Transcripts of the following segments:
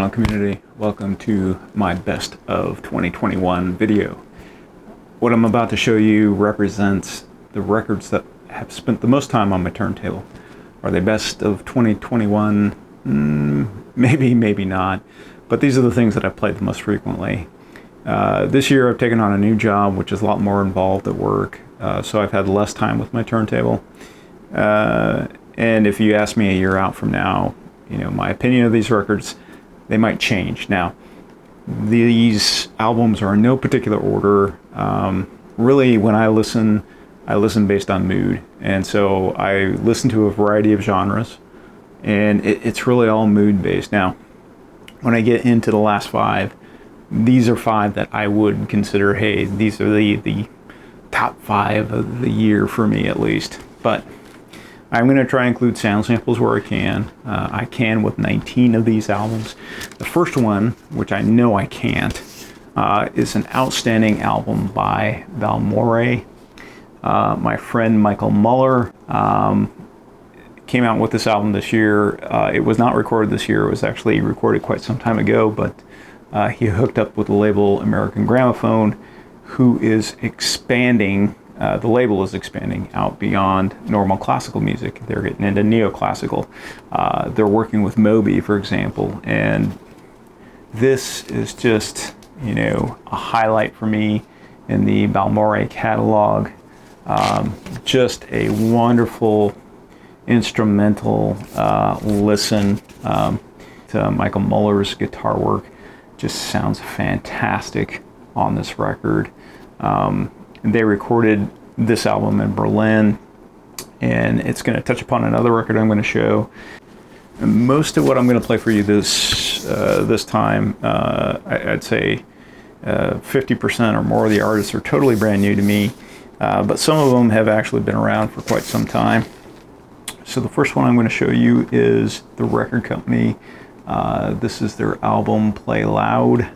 vinyl community, welcome to my best of 2021 video. What I'm about to show you represents the records that have spent the most time on my turntable. Are they best of 2021? Maybe, maybe not. But these are the things that I've played the most frequently. This year I've taken on a new job, which is a lot more involved at work, so I've had less time with my turntable. And if you ask me a year out from now, you know, my opinion of these records, they might change. Now, these albums are in no particular order. Really, when I listen based on mood. And so I listen to a variety of genres, and it's really all mood based. Now, when I get into the last five, these are five that I would consider, hey, these are the top five of the year for me at least. But I'm going to try and include sound samples where I can. I can with 19 of these albums. The first one, which I know I can't, is an outstanding album by Valmore. My friend Michael Muller came out with this album this year. It was not recorded this year. It was actually recorded quite some time ago, but he hooked up with the label American Gramophone, who is expanding. The label is expanding out beyond normal classical music. They're getting into neoclassical. They're working with Moby, for example, and this is just, you know, a highlight for me in the Valmore catalog. Just a wonderful instrumental listen to Michael Muller's guitar work. Just sounds fantastic on this record. They recorded this album in Berlin, and it's going to touch upon another record I'm going to show. And most of what I'm going to play for you this time, I'd say 50% or more of the artists are totally brand new to me, but some of them have actually been around for quite some time. So the first one I'm going to show you is the record company. This is their album Play Loud.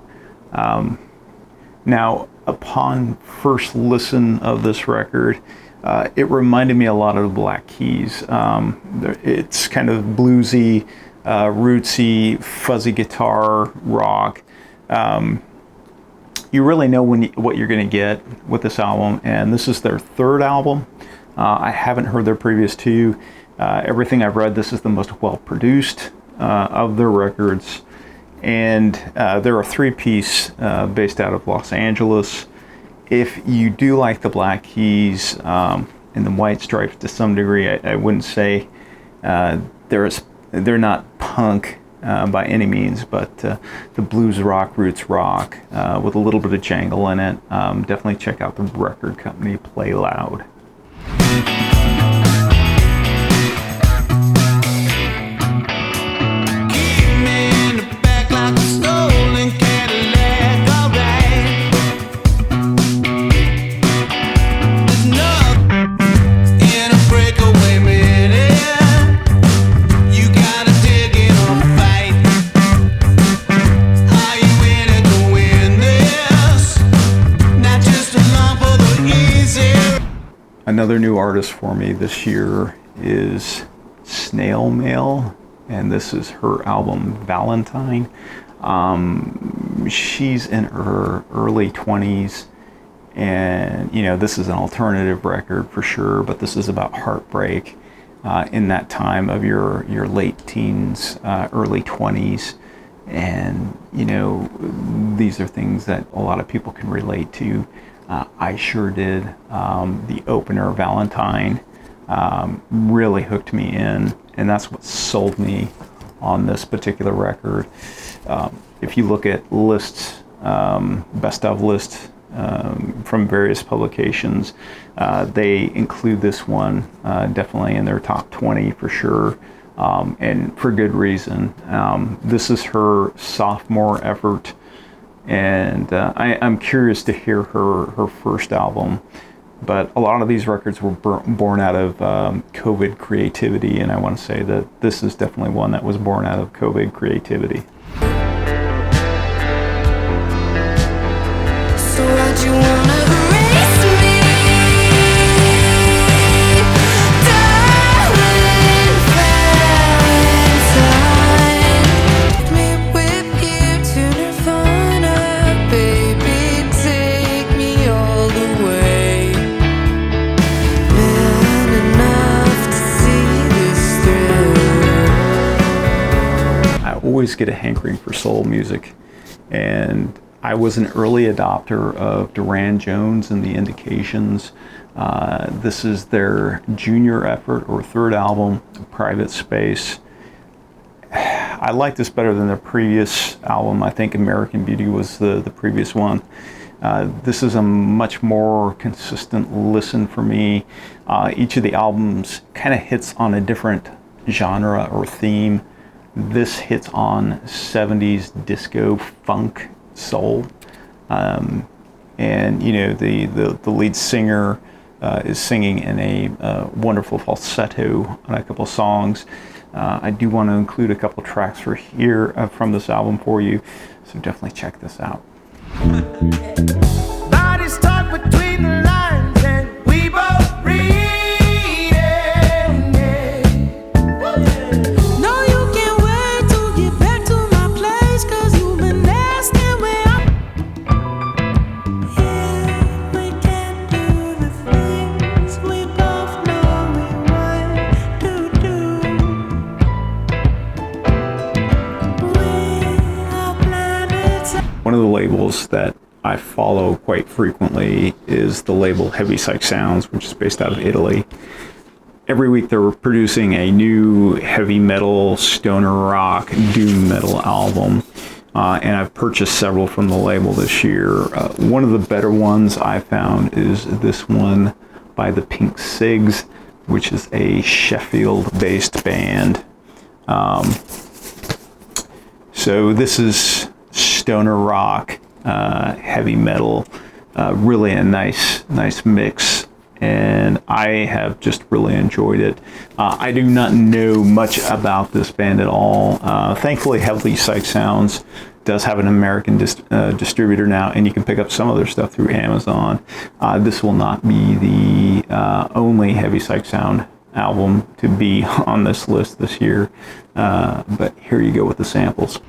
Now, upon first listen of this record, it reminded me a lot of the Black Keys. It's kind of bluesy, rootsy, fuzzy guitar, rock. You really know what you're going to get with this album, and this is their third album. I haven't heard their previous two. Everything I've read, this is the most well-produced of their records. And they're a three-piece based out of Los Angeles. If you do like the Black Keys and the White Stripes to some degree, I wouldn't say they're not punk by any means, but the blues rock, roots rock with a little bit of jangle in it. Definitely check out the record company Play Loud. Another new artist for me this year is Snail Mail, and this is her album Valentine. She's in her early 20s, and you know, this is an alternative record for sure, but this is about heartbreak in that time of your late teens, early 20s. And you know, these are things that a lot of people can relate to. I sure did. The opener, Valentine, really hooked me in, and that's what sold me on this particular record. If you look at lists, best of lists from various publications, they include this one definitely in their top 20 for sure, and for good reason. This is her sophomore effort. And I'm curious to hear her first album, but a lot of these records were born out of COVID creativity, and I want to say that this is definitely one that was born out of COVID creativity. So why'd you wanna erase me? Darling Valentine, me with always get a hankering for soul music. And I was an early adopter of Duran Jones and the Indications. This is their junior effort or third album, Private Space. I like this better than their previous album. I think American Beauty was the previous one. This is a much more consistent listen for me. Each of the albums kind of hits on a different genre or theme. This hits on 70s disco, funk, soul. And you know, the lead singer is singing in a wonderful falsetto on a couple songs. I do want to include a couple tracks from this album for you, so definitely check this out. Bodies stuck between the lines and we both read it. No, you can't wait to get back to my place, 'cause you've been asking where I'm. Yeah, we can't do the things we both know we want to do. We are planets. One of the labels that I follow quite frequently is the label Heavy Psych Sounds, which is based out of Italy. Every week they're producing a new heavy metal, stoner rock, doom metal album, and I've purchased several from the label this year. One of the better ones I found is this one by the Pink Sigs, which is a Sheffield-based band. So this is stoner rock, heavy metal, really a nice mix, and I have just really enjoyed it. I do not know much about this band at all. Thankfully, Heavy Psych Sounds does have an American distributor now, and you can pick up some of their stuff through Amazon. This will not be the only Heavy Psych Sound album to be on this list this year, but here you go with the samples.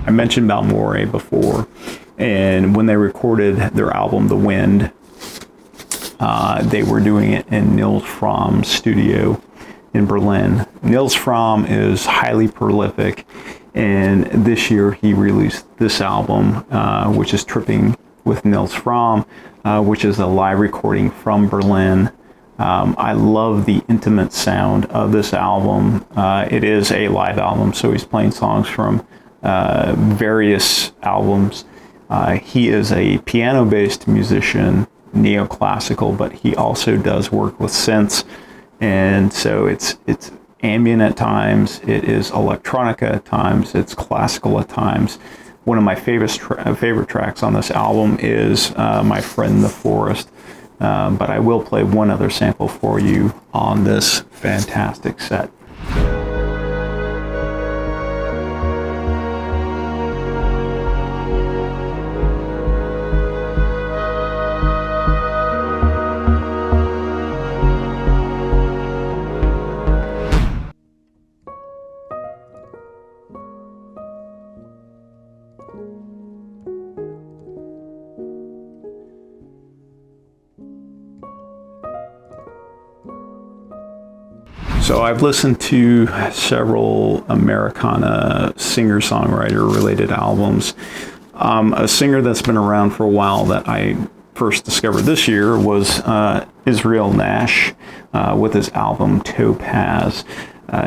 I mentioned Balmore before, and when they recorded their album The Wind, they were doing it in Nils Fromm's studio in Berlin. Nils Fromm is highly prolific, and this year he released this album, which is Tripping with Nils Fromm, which is a live recording from Berlin. I love the intimate sound of this album. It is a live album, so he's playing songs from various albums. He is a piano-based musician, neoclassical, but he also does work with synths, and so it's ambient at times, it is electronica at times, it's classical at times. One of my favorite tracks on this album is My Friend the Forest, but I will play one other sample for you on this fantastic set. So I've listened to several Americana singer-songwriter related albums. A singer that's been around for a while that I first discovered this year was Israel Nash with his album Topaz.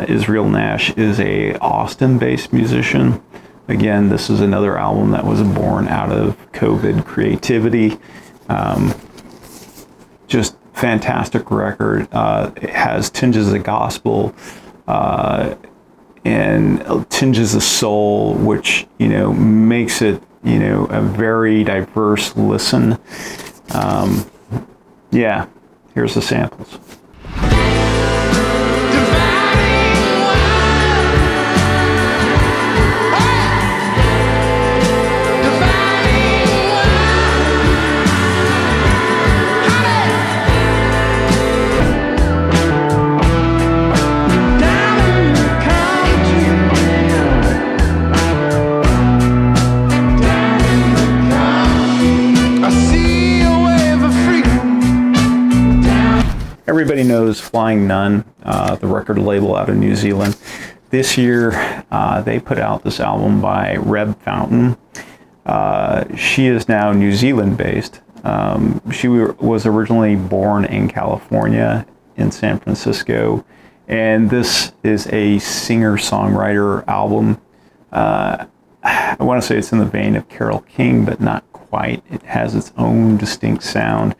Israel Nash is a Austin-based musician. Again, this is another album that was born out of COVID creativity. Just fantastic record. It has tinges of gospel and tinges of soul, which, you know, makes it, you know, a very diverse listen. Yeah, here's the samples. everybody knows Flying Nun, the record label out of New Zealand. This year, they put out this album by Reb Fountain. She is now New Zealand-based. She was originally born in California, in San Francisco, and this is a singer-songwriter album. I want to say it's in the vein of Carole King, but not quite. It has its own distinct sound.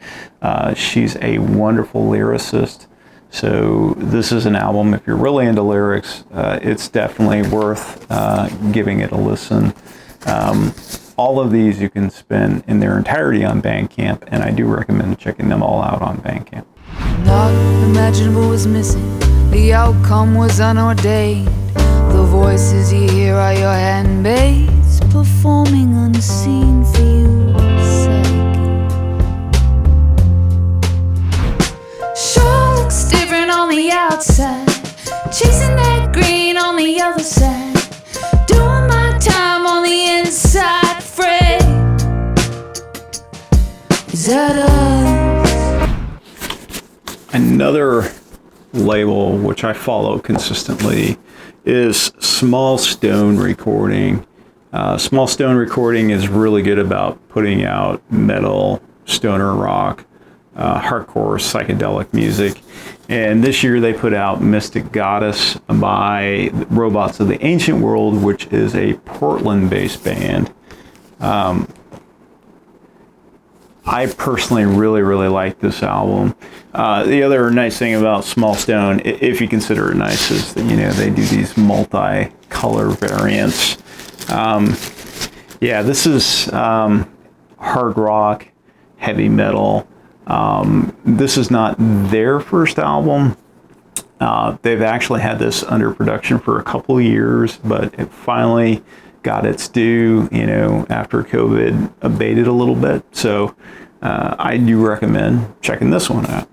She's a wonderful lyricist. So this is an album, if you're really into lyrics, it's definitely worth giving it a listen. All of these you can spend in their entirety on Bandcamp, and I do recommend checking them all out on Bandcamp. Not imaginable was missing, the outcome was unordained. The voices you hear are your handmaids, performing unseen for your sake. Sure looks different on the outside, chasing that green on the other side, doing my time on the inside, Fred. Is that us? Another label which I follow consistently is Small Stone Recording. Small Stone Recording is really good about putting out metal, stoner rock, hardcore, psychedelic music. And this year they put out Mystic Goddess by Robots of the Ancient World, which is a Portland-based band. I personally really like this album. The other nice thing about Small Stone, if you consider it nice, is that, you know, they do these multi-color variants. Yeah, this is hard rock, heavy metal. This is not their first album. They've actually had this under production for a couple years, but it finally got its due, you know, after COVID abated a little bit. So I do recommend checking this one out.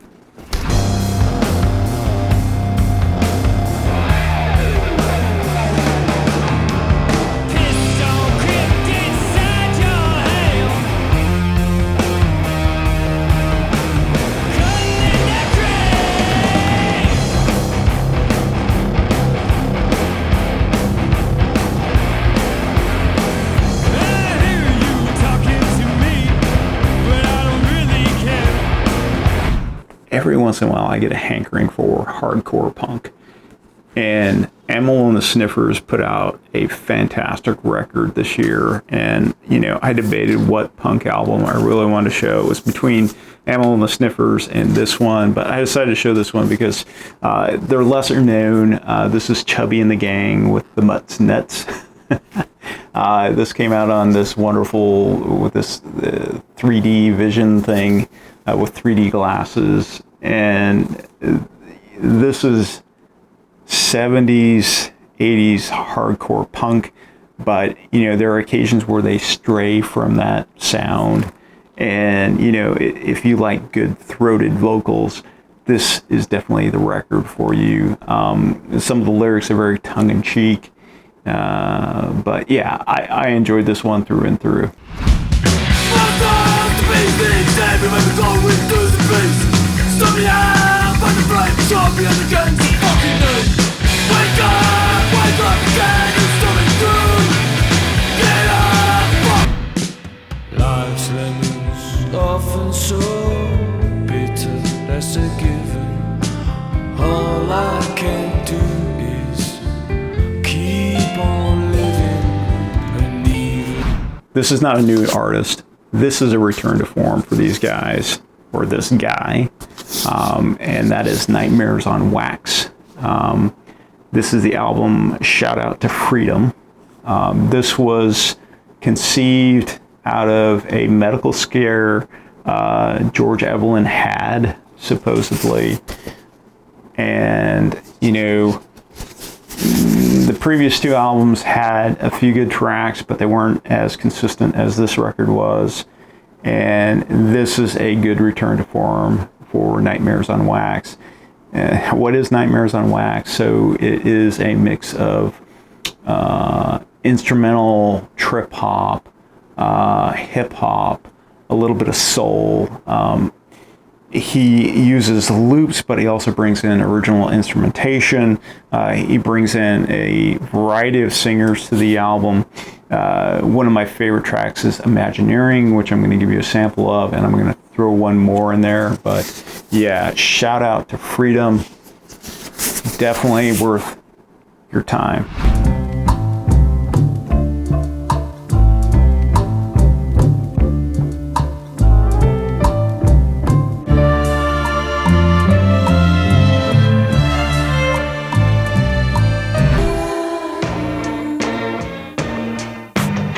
Every once in a while I get a hankering for hardcore punk, and Amyl and the Sniffers put out a fantastic record this year. And you know, I debated what punk album I really wanted to show. It was between Amyl and the Sniffers and this one, but I decided to show this one because they're lesser known. This is Chubby and the Gang with the Mutts Nuts. This came out on this wonderful, with this 3D vision thing with 3D glasses, and this is 70s, 80s hardcore punk, but you know, there are occasions where they stray from that sound, and you know, if you like good throated vocals, this is definitely the record for you. Some of the lyrics are very tongue-in-cheek, but yeah, I enjoyed this one through and through. Life's lemons often so bitter, that's a given. All I can do is keep on living and even. This is not a new artist. This is a return to form for these guys, or this guy, and that is Nightmares on Wax. This is the album Shout Out to Freedom. This was conceived out of a medical scare George Evelyn had, supposedly. And, you know, the previous two albums had a few good tracks, but they weren't as consistent as this record was. And this is a good return to form for Nightmares on Wax. What is Nightmares on Wax? So it is a mix of instrumental trip hop, hip hop, a little bit of soul. he uses loops, but he also brings in original instrumentation. He brings in a variety of singers to the album. One of my favorite tracks is Imagineering, which I'm going to give you a sample of, and I'm going to throw one more in there. But yeah, shout out to Freedom. Definitely worth your time.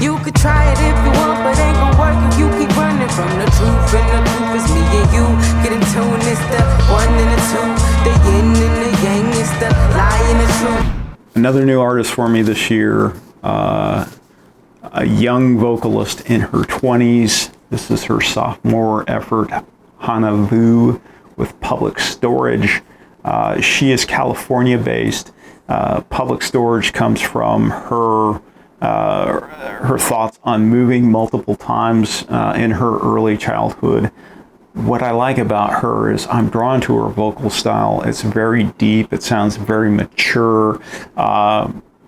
You could try it if you want, but ain't gonna work if you keep running from the truth. And the truth is me and you. Get in tune, it's the one and the two. The yin and the yang, it's the lie and the truth. Another new artist for me this year, a young vocalist in her 20s. This is her sophomore effort, Hana Vu with Public Storage. She is California-based. Public Storage comes from her thoughts on moving multiple times in her early childhood. What I like about her is I'm drawn to her vocal style. It's very deep. It sounds very mature.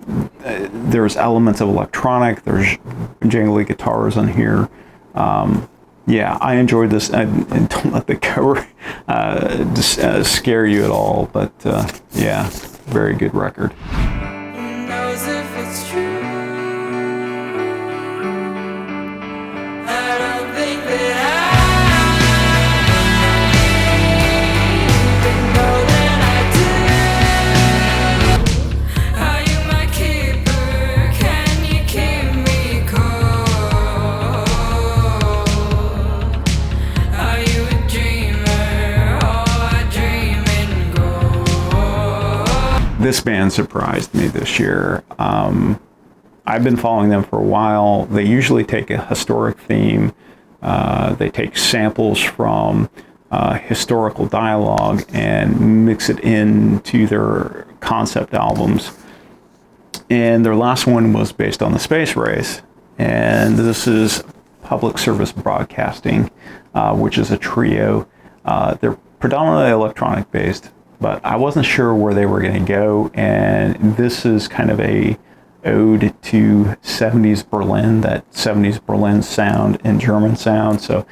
There's elements of electronic. There's jangly guitars on here. Yeah, I enjoyed this. And don't let the cover scare you at all. But yeah, very good record. Who knows if it's true? I don't think that I even know that I do. Are you my keeper? Can you keep me cold? Are you a dreamer or a dreaming gold? This band surprised me this year. I've been following them for a while. They usually take a historic theme. They take samples from historical dialogue and mix it into their concept albums. And their last one was based on the space race. And this is Public Service Broadcasting, which is a trio. They're predominantly electronic based, but I wasn't sure where they were going to go. And this is kind of a ode to 70s Berlin, that 70s Berlin sound and German sound. So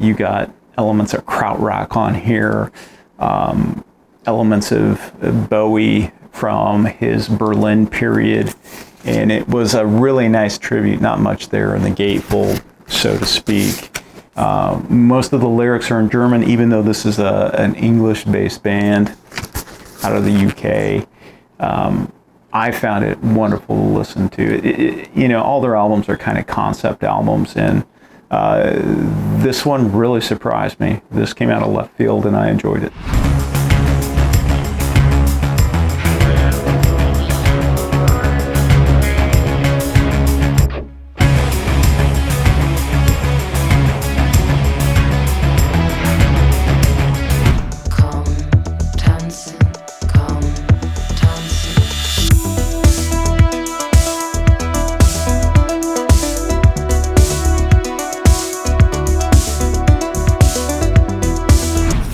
you got elements of krautrock on here, elements of Bowie from his Berlin period, and it was a really nice tribute. Not much there in the gatefold, so to speak. Most of the lyrics are in German, even though this is an English-based band out of the UK. I found it wonderful to listen to. You know, all their albums are kind of concept albums, and this one really surprised me. This came out of left field, and I enjoyed it.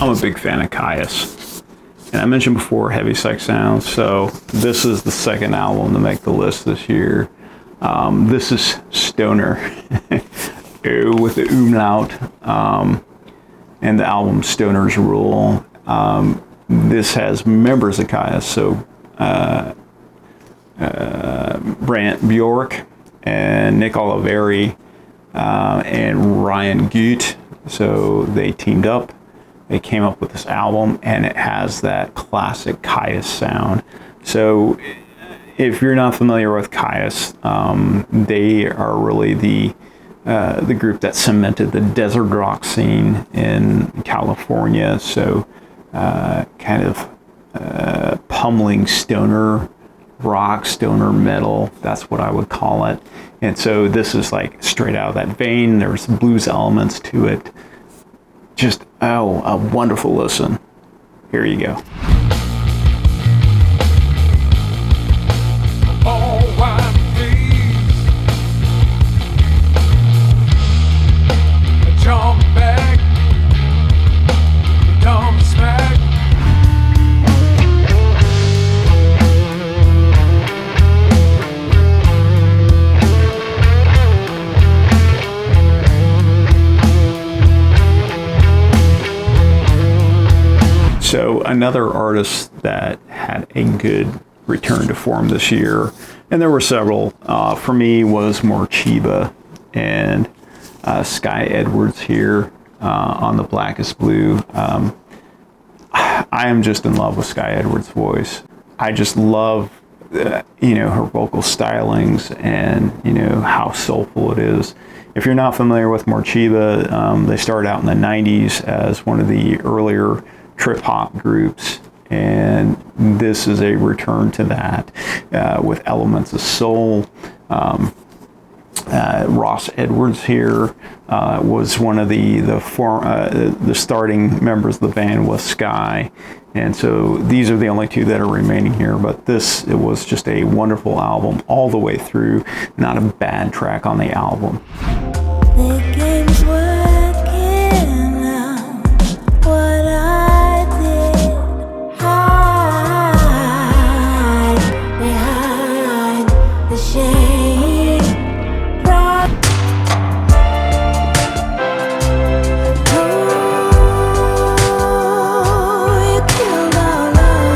I'm a big fan of Quasi. And I mentioned before Heavy Psych Sounds, so this is the second album to make the list this year. This is Stoner with the umlaut, and the album Stoner's Rule. This has members of Quasi, so Brant Bjork and Nick Oliveri and Ryan Gut. So they teamed up. They came up with this album, and it has that classic Quasi sound. So if you're not familiar with Quasi, they are really the group that cemented the desert rock scene in California. So kind of pummeling stoner rock, stoner metal, that's what I would call it. And so this is like straight out of that vein. There's blues elements to it. Just, a wonderful listen. Here you go. Jump back. So another artist that had a good return to form this year, and there were several, for me was Morcheeba and Sky Edwards here on the Blackest Blue. I am just in love with Sky Edwards' voice. I just love, her vocal stylings and, how soulful it is. If you're not familiar with Morcheeba, they started out in the 90s as one of the earlier trip-hop groups, and this is a return to that with elements of soul. Ross Edwards here was one of the starting members of the band with Sky, and so these are the only two that are remaining here. But it was just a wonderful album all the way through. Not a bad track on the album. The game's working out what I did. Hide behind the shade. You killed our love.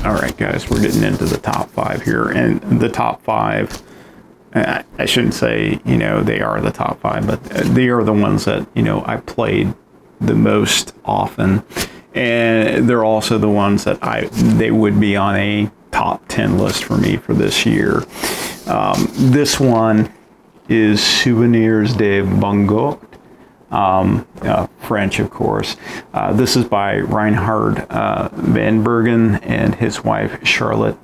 All right, guys, we're getting into the top 5 here, and the top 5, I shouldn't say, they are the top 5, but they are the ones that, I played the most often, and they're also the ones that they would be on a top 10 list for me for this year. This one is Souvenirs de Bongo, French, of course. This is by Reinhard Van Bergen and his wife Charlotte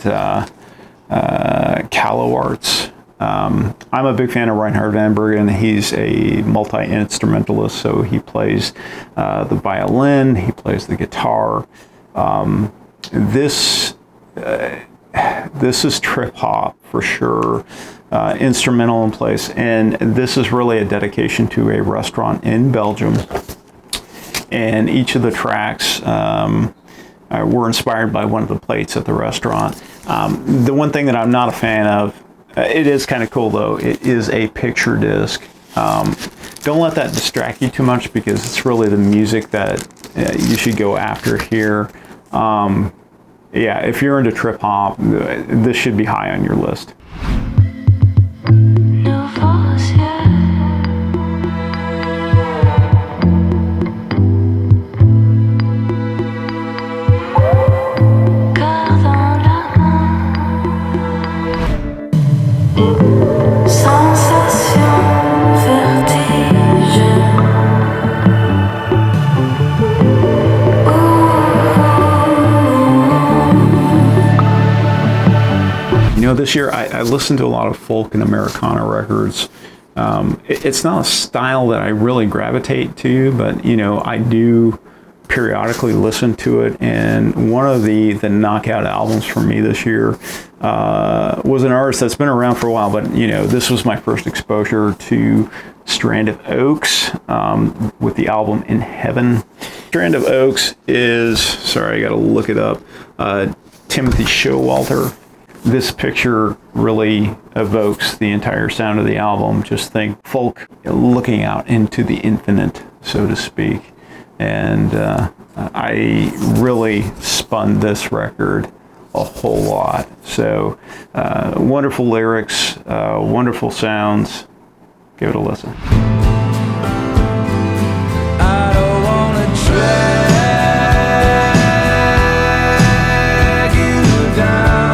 Callowarts. I'm a big fan of Reinhard Van Bergen. He's a multi-instrumentalist, so he plays the violin, he plays the guitar. This is trip hop for sure. Instrumental in place, and this is really a dedication to a restaurant in Belgium, and each of the tracks were inspired by one of the plates at the restaurant. The one thing that I'm not a fan of, it is kind of cool though, it is a picture disc. Don't let that distract you too much, because it's really the music that you should go after here. Yeah, if you're into trip hop, this should be high on your list. This year I listened to a lot of folk and Americana records. It's not a style that I really gravitate to, but I do periodically listen to it. And one of the knockout albums for me this year was an artist that's been around for a while, but this was my first exposure to Strand of Oaks with the album In Heaven. Strand of Oaks is, sorry, I gotta look it up, Timothy Showalter. This picture really evokes the entire sound of the album. Just think folk looking out into the infinite, so to speak. And I really spun this record a whole lot. So wonderful lyrics, wonderful sounds. Give it a listen. I don't wanna drag you down.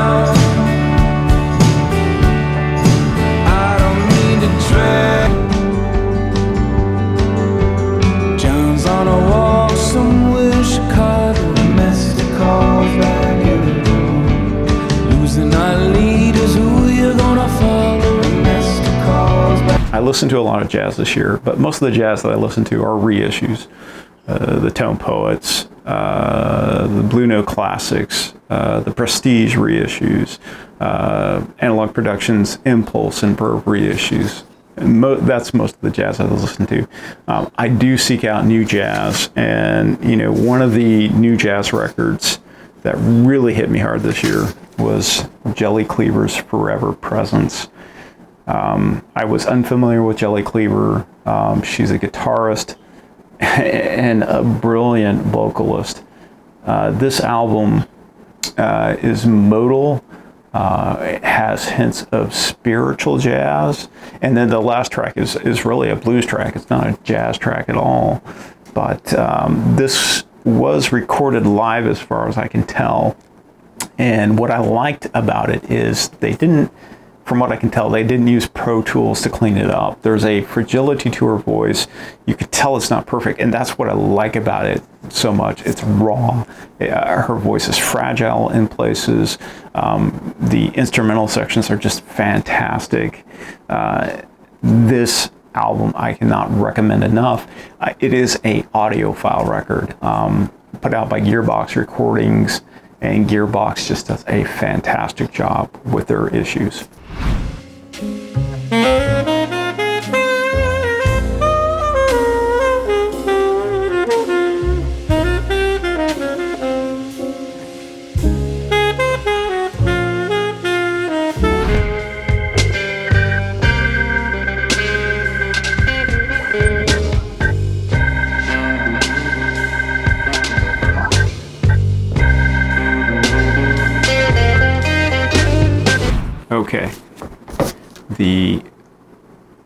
I don't mean to drag. John's on a walk somewhere, Chicago, domestic calls back in the room. Losing our leaders, who you gonna follow? Domestic calls back. I listened to a lot of jazz this year, but most of the jazz that I listen to are reissues. The Tone Poets, the Blue Note Classics, the Prestige reissues, Analog Productions, Impulse, and Verve reissues. And that's most of the jazz I listen to. I do seek out new jazz, and one of the new jazz records that really hit me hard this year was Jelly Cleaver's Forever Presence. I was unfamiliar with Jelly Cleaver. She's a guitarist and a brilliant vocalist. This album is modal. It has hints of spiritual jazz, and then the last track is really a blues track. It's not a jazz track at all, but this was recorded live as far as I can tell. And what I liked about it is from what I can tell, they didn't use Pro Tools to clean it up. There's a fragility to her voice. You could tell it's not perfect, and that's what I like about it so much. It's raw. Her voice is fragile in places. The instrumental sections are just fantastic. This album I cannot recommend enough. It is a audiophile record put out by Gearbox Recordings, and Gearbox just does a fantastic job with their issues. Okay, the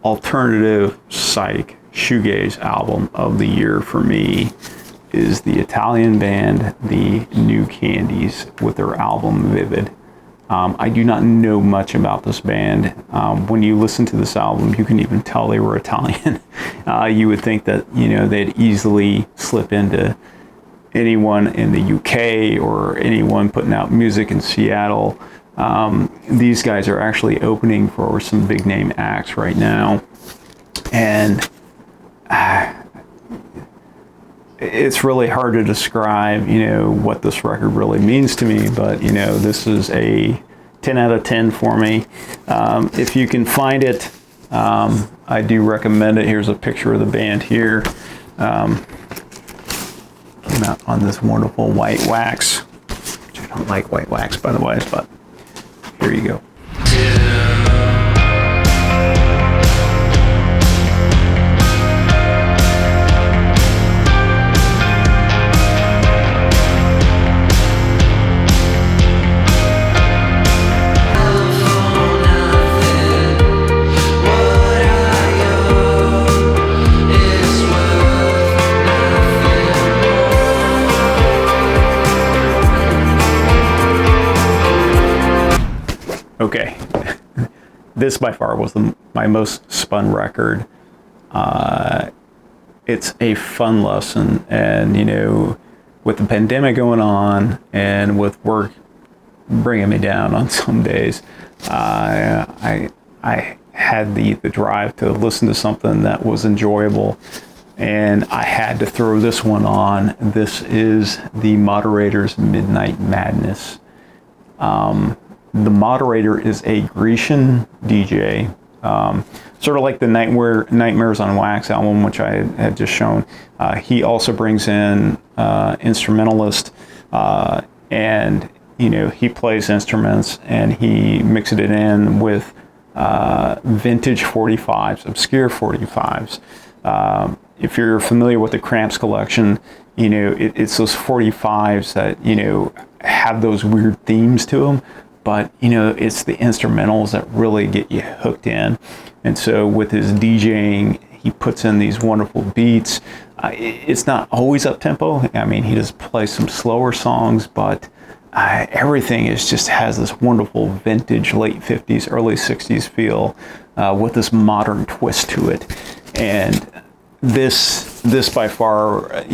alternative psych shoegaze album of the year for me is the Italian band The New Candies with their album Vivid. I do not know much about this band. When you listen to this album, you can even tell they were Italian. You would think that, they'd easily slip into anyone in the UK or anyone putting out music in Seattle. These guys are actually opening for some big name acts right now, and it's really hard to describe, what this record really means to me, but, this is a 10 out of 10 for me. If you can find it, I do recommend it. Here's a picture of the band here. Came out on this wonderful white wax, which I don't like white wax, by the way, but here you go. Okay, this by far was my most spun record. It's a fun lesson, and with the pandemic going on and with work bringing me down on some days, I had the drive to listen to something that was enjoyable, and I had to throw this one on. This is the Moderator's Midnight Madness. The Moderator is a Grecian DJ, sort of like the Nightmares on Wax album, which I had just shown. He also brings in instrumentalist, and he plays instruments, and he mixes it in with vintage 45s, obscure 45s. If you're familiar with the Cramps collection, it's those 45s that have those weird themes to them. But, it's the instrumentals that really get you hooked in. And so with his DJing, he puts in these wonderful beats. It's not always up-tempo. I mean, he does play some slower songs, but everything has this wonderful vintage late 50s, early 60s feel with this modern twist to it. And this by far,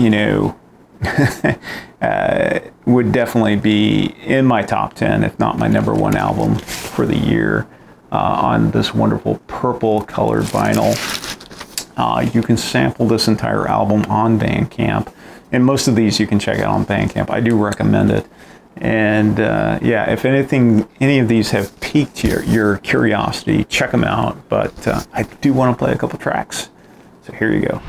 would definitely be in my top 10, if not my number one album for the year, on this wonderful purple colored vinyl. You can sample this entire album on Bandcamp, and most of these you can check out on Bandcamp. I do recommend it. And if any of these have piqued your curiosity, check them out. But I do want to play a couple tracks, so here you go.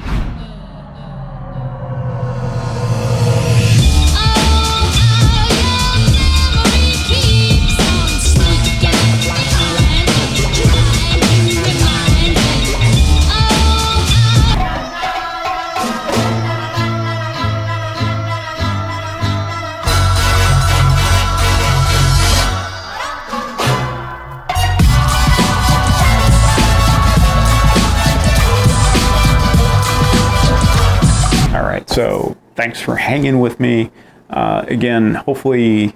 So thanks for hanging with me. Again, hopefully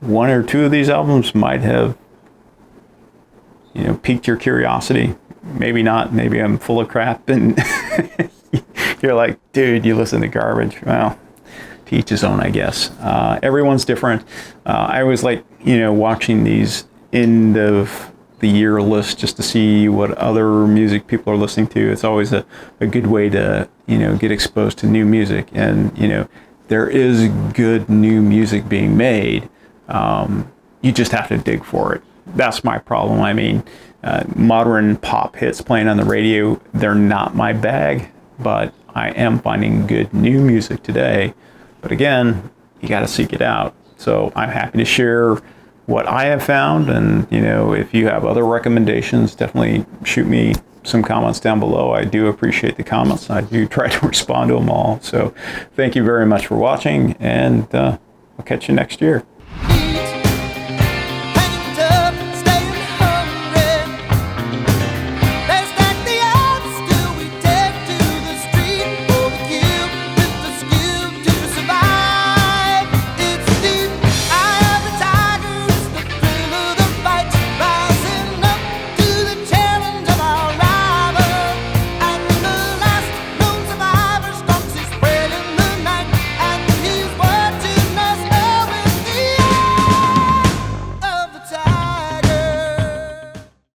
one or two of these albums might have, piqued your curiosity. Maybe not. Maybe I'm full of crap and you're like, dude, you listen to garbage. Well, to each his own, I guess. Everyone's different. I always like, watching these end of the year lists just to see what other music people are listening to. It's always a good way to, get exposed to new music. And, there is good new music being made. You just have to dig for it. That's my problem. I mean, modern pop hits playing on the radio, they're not my bag, but I am finding good new music today. But again, you got to seek it out. So I'm happy to share what I have found. And, if you have other recommendations, definitely shoot me some comments down below. I do appreciate the comments. I do try to respond to them all. So thank you very much for watching, and I'll catch you next year.